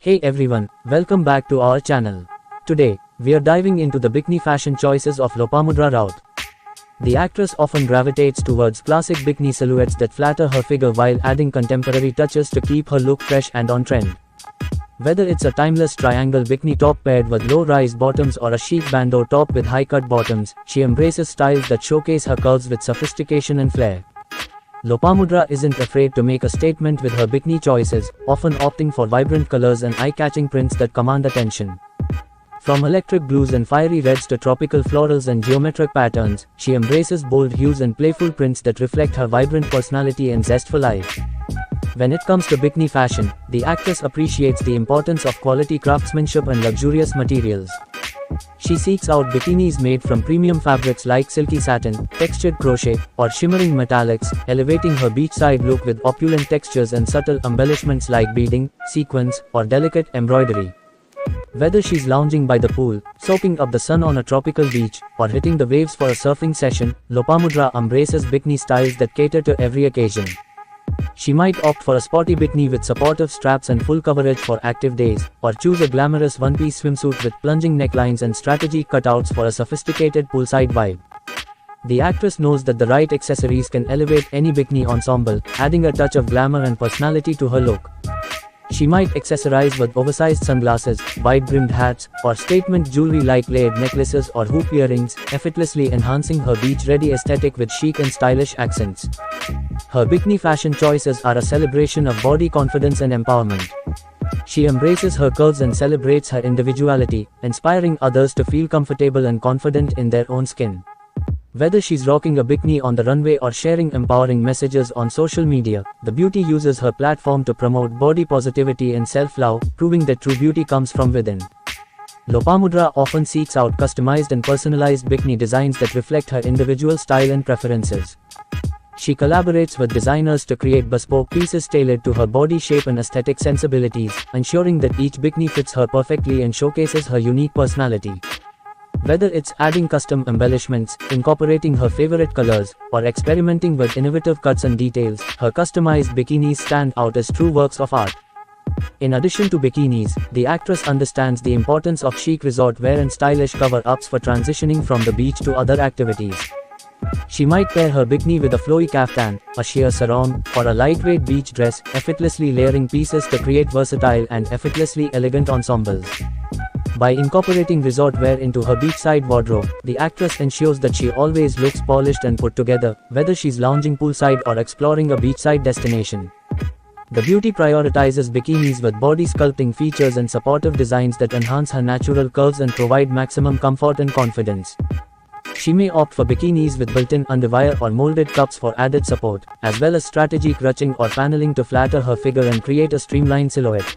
Hey everyone, welcome back to our channel. Today, we are diving into the bikini fashion choices of Lopamudra Raut. The actress often gravitates towards classic bikini silhouettes that flatter her figure while adding contemporary touches to keep her look fresh and on trend. Whether it's a timeless triangle bikini top paired with low-rise bottoms or a chic bandeau top with high-cut bottoms, she embraces styles that showcase her curves with sophistication and flair. Lopamudra isn't afraid to make a statement with her bikini choices, often opting for vibrant colors and eye-catching prints that command attention. From electric blues and fiery reds to tropical florals and geometric patterns, she embraces bold hues and playful prints that reflect her vibrant personality and zest for life. When it comes to bikini fashion, the actress appreciates the importance of quality craftsmanship and luxurious materials. She seeks out bikinis made from premium fabrics like silky satin, textured crochet, or shimmering metallics, elevating her beachside look with opulent textures and subtle embellishments like beading, sequins, or delicate embroidery. Whether she's lounging by the pool, soaking up the sun on a tropical beach, or hitting the waves for a surfing session, Lopamudra embraces bikini styles that cater to every occasion. She might opt for a sporty bikini with supportive straps and full coverage for active days, or choose a glamorous one-piece swimsuit with plunging necklines and strategic cutouts for a sophisticated poolside vibe. The actress knows that the right accessories can elevate any bikini ensemble, adding a touch of glamour and personality to her look. She might accessorize with oversized sunglasses, wide-brimmed hats, or statement jewelry like layered necklaces or hoop earrings, effortlessly enhancing her beach-ready aesthetic with chic and stylish accents. Her bikini fashion choices are a celebration of body confidence and empowerment. She embraces her curves and celebrates her individuality, inspiring others to feel comfortable and confident in their own skin. Whether she's rocking a bikini on the runway or sharing empowering messages on social media, the beauty uses her platform to promote body positivity and self-love, proving that true beauty comes from within. Lopamudra often seeks out customized and personalized bikini designs that reflect her individual style and preferences. She collaborates with designers to create bespoke pieces tailored to her body shape and aesthetic sensibilities, ensuring that each bikini fits her perfectly and showcases her unique personality. Whether it's adding custom embellishments, incorporating her favorite colors, or experimenting with innovative cuts and details, her customized bikinis stand out as true works of art. In addition to bikinis, the actress understands the importance of chic resort wear and stylish cover-ups for transitioning from the beach to other activities. She might pair her bikini with a flowy kaftan, a sheer sarong, or a lightweight beach dress, effortlessly layering pieces to create versatile and effortlessly elegant ensembles. By incorporating resort wear into her beachside wardrobe, the actress ensures that she always looks polished and put together, whether she's lounging poolside or exploring a beachside destination. The beauty prioritizes bikinis with body sculpting features and supportive designs that enhance her natural curves and provide maximum comfort and confidence. She may opt for bikinis with built-in underwire or molded cups for added support, as well as strategic ruching or paneling to flatter her figure and create a streamlined silhouette.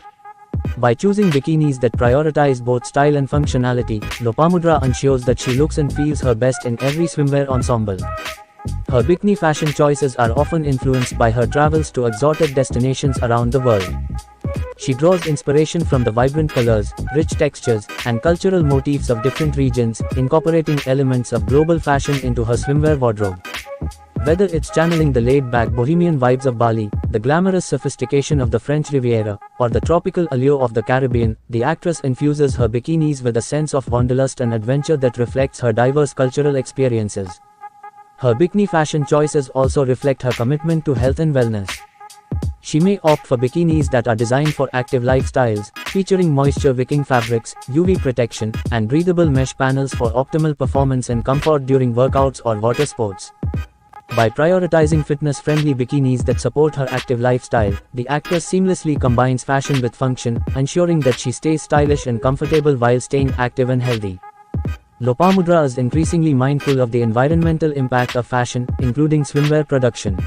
By choosing bikinis that prioritize both style and functionality, Lopamudra ensures that she looks and feels her best in every swimwear ensemble. Her bikini fashion choices are often influenced by her travels to exotic destinations around the world. She draws inspiration from the vibrant colors, rich textures, and cultural motifs of different regions, incorporating elements of global fashion into her swimwear wardrobe. Whether it's channeling the laid-back bohemian vibes of Bali, the glamorous sophistication of the French Riviera, or the tropical allure of the Caribbean, the actress infuses her bikinis with a sense of wanderlust and adventure that reflects her diverse cultural experiences. Her bikini fashion choices also reflect her commitment to health and wellness. She may opt for bikinis that are designed for active lifestyles, featuring moisture-wicking fabrics, UV protection, and breathable mesh panels for optimal performance and comfort during workouts or water sports. By prioritizing fitness-friendly bikinis that support her active lifestyle, the actress seamlessly combines fashion with function, ensuring that she stays stylish and comfortable while staying active and healthy. Lopamudra is increasingly mindful of the environmental impact of fashion, including swimwear production.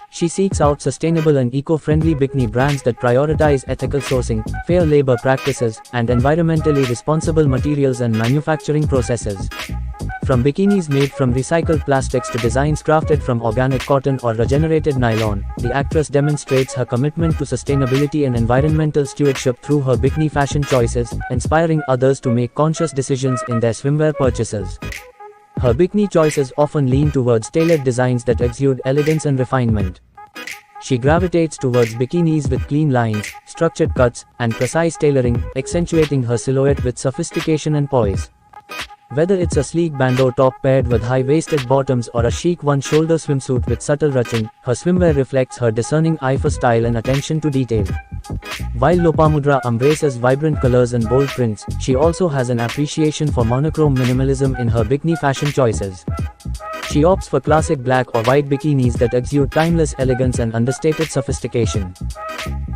She seeks out sustainable and eco-friendly bikini brands that prioritize ethical sourcing, fair labor practices, and environmentally responsible materials and manufacturing processes. From bikinis made from recycled plastics to designs crafted from organic cotton or regenerated nylon, the actress demonstrates her commitment to sustainability and environmental stewardship through her bikini fashion choices, inspiring others to make conscious decisions in their swimwear purchases. Her bikini choices often lean towards tailored designs that exude elegance and refinement. She gravitates towards bikinis with clean lines, structured cuts, and precise tailoring, accentuating her silhouette with sophistication and poise. Whether it's a sleek bandeau top paired with high-waisted bottoms or a chic one-shoulder swimsuit with subtle ruching, her swimwear reflects her discerning eye for style and attention to detail. While Lopamudra embraces vibrant colors and bold prints, she also has an appreciation for monochrome minimalism in her bikini fashion choices. She opts for classic black or white bikinis that exude timeless elegance and understated sophistication.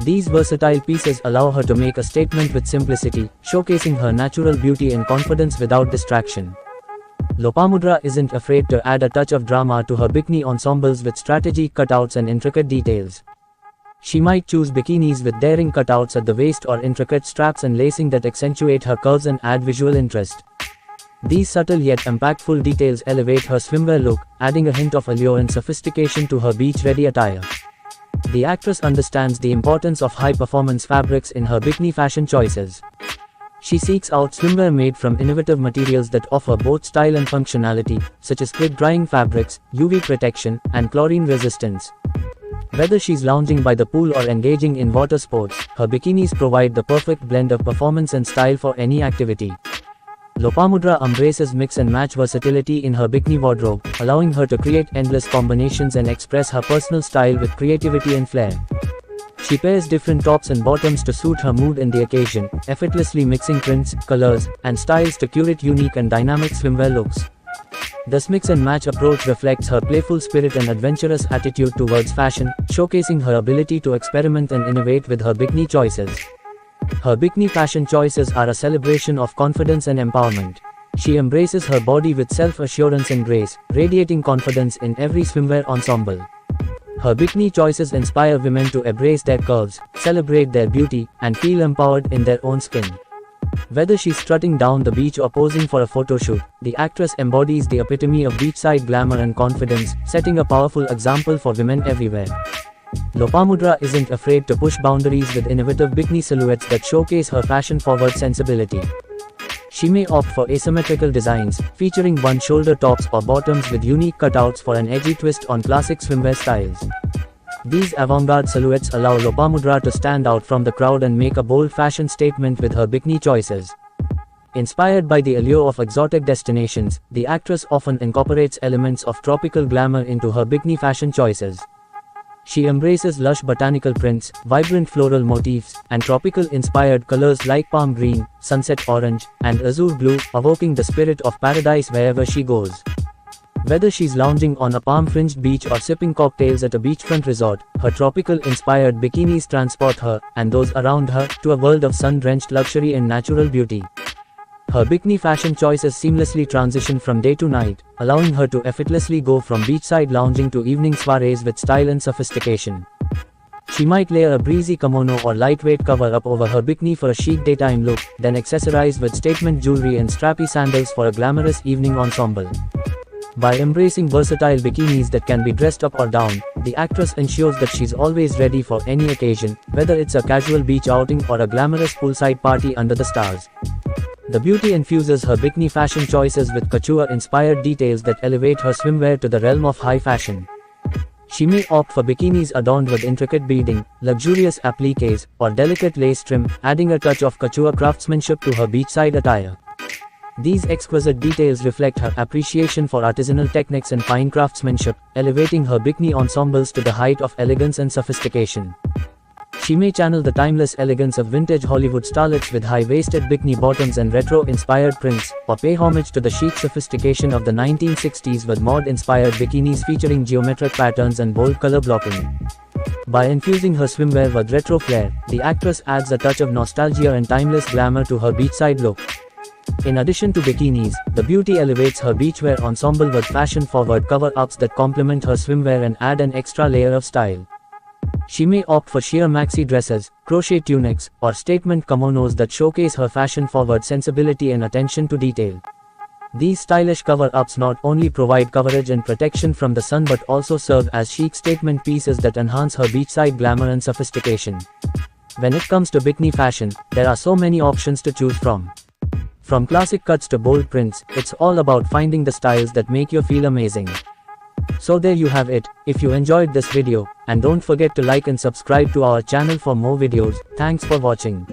These versatile pieces allow her to make a statement with simplicity, showcasing her natural beauty and confidence without distraction. Lopamudra isn't afraid to add a touch of drama to her bikini ensembles with strategy cutouts and intricate details. She might choose bikinis with daring cutouts at the waist or intricate straps and lacing that accentuate her curves and add visual interest. These subtle yet impactful details elevate her swimwear look, adding a hint of allure and sophistication to her beach-ready attire. The actress understands the importance of high-performance fabrics in her bikini fashion choices. She seeks out swimwear made from innovative materials that offer both style and functionality, such as quick-drying fabrics, UV protection, and chlorine resistance. Whether she's lounging by the pool or engaging in water sports, her bikinis provide the perfect blend of performance and style for any activity. Lopamudra embraces mix-and-match versatility in her bikini wardrobe, allowing her to create endless combinations and express her personal style with creativity and flair. She pairs different tops and bottoms to suit her mood and the occasion, effortlessly mixing prints, colors, and styles to curate unique and dynamic swimwear looks. This mix-and-match approach reflects her playful spirit and adventurous attitude towards fashion, showcasing her ability to experiment and innovate with her bikini choices. Her bikini fashion choices are a celebration of confidence and empowerment. She embraces her body with self-assurance and grace, radiating confidence in every swimwear ensemble. Her bikini choices inspire women to embrace their curves, celebrate their beauty, and feel empowered in their own skin. Whether she's strutting down the beach or posing for a photo shoot, the actress embodies the epitome of beachside glamour and confidence, setting a powerful example for women everywhere. Lopamudra isn't afraid to push boundaries with innovative bikini silhouettes that showcase her fashion-forward sensibility. She may opt for asymmetrical designs, featuring one-shoulder tops or bottoms with unique cutouts for an edgy twist on classic swimwear styles. These avant-garde silhouettes allow Lopamudra to stand out from the crowd and make a bold fashion statement with her bikini choices. Inspired by the allure of exotic destinations, the actress often incorporates elements of tropical glamour into her bikini fashion choices. She embraces lush botanical prints, vibrant floral motifs, and tropical-inspired colors like palm green, sunset orange, and azure blue, evoking the spirit of paradise wherever she goes. Whether she's lounging on a palm-fringed beach or sipping cocktails at a beachfront resort, her tropical-inspired bikinis transport her, and those around her, to a world of sun-drenched luxury and natural beauty. Her bikini fashion choices seamlessly transition from day to night, allowing her to effortlessly go from beachside lounging to evening soirees with style and sophistication. She might layer a breezy kimono or lightweight cover-up over her bikini for a chic daytime look, then accessorize with statement jewelry and strappy sandals for a glamorous evening ensemble. By embracing versatile bikinis that can be dressed up or down, the actress ensures that she's always ready for any occasion, whether it's a casual beach outing or a glamorous poolside party under the stars. The beauty infuses her bikini fashion choices with couture-inspired details that elevate her swimwear to the realm of high fashion. She may opt for bikinis adorned with intricate beading, luxurious appliques, or delicate lace trim, adding a touch of couture craftsmanship to her beachside attire. These exquisite details reflect her appreciation for artisanal techniques and fine craftsmanship, elevating her bikini ensembles to the height of elegance and sophistication. She may channel the timeless elegance of vintage Hollywood starlets with high-waisted bikini bottoms and retro-inspired prints, or pay homage to the chic sophistication of the 1960s with mod-inspired bikinis featuring geometric patterns and bold color blocking. By infusing her swimwear with retro flair, the actress adds a touch of nostalgia and timeless glamour to her beachside look. In addition to bikinis, the beauty elevates her beachwear ensemble with fashion-forward cover-ups that complement her swimwear and add an extra layer of style. She may opt for sheer maxi dresses, crochet tunics, or statement kimonos that showcase her fashion-forward sensibility and attention to detail. These stylish cover-ups not only provide coverage and protection from the sun but also serve as chic statement pieces that enhance her beachside glamour and sophistication. When it comes to bikini fashion, there are so many options to choose from. From classic cuts to bold prints, it's all about finding the styles that make you feel amazing. So there you have it. If you enjoyed this video, And don't forget to like and subscribe to our channel for more videos. Thanks for watching.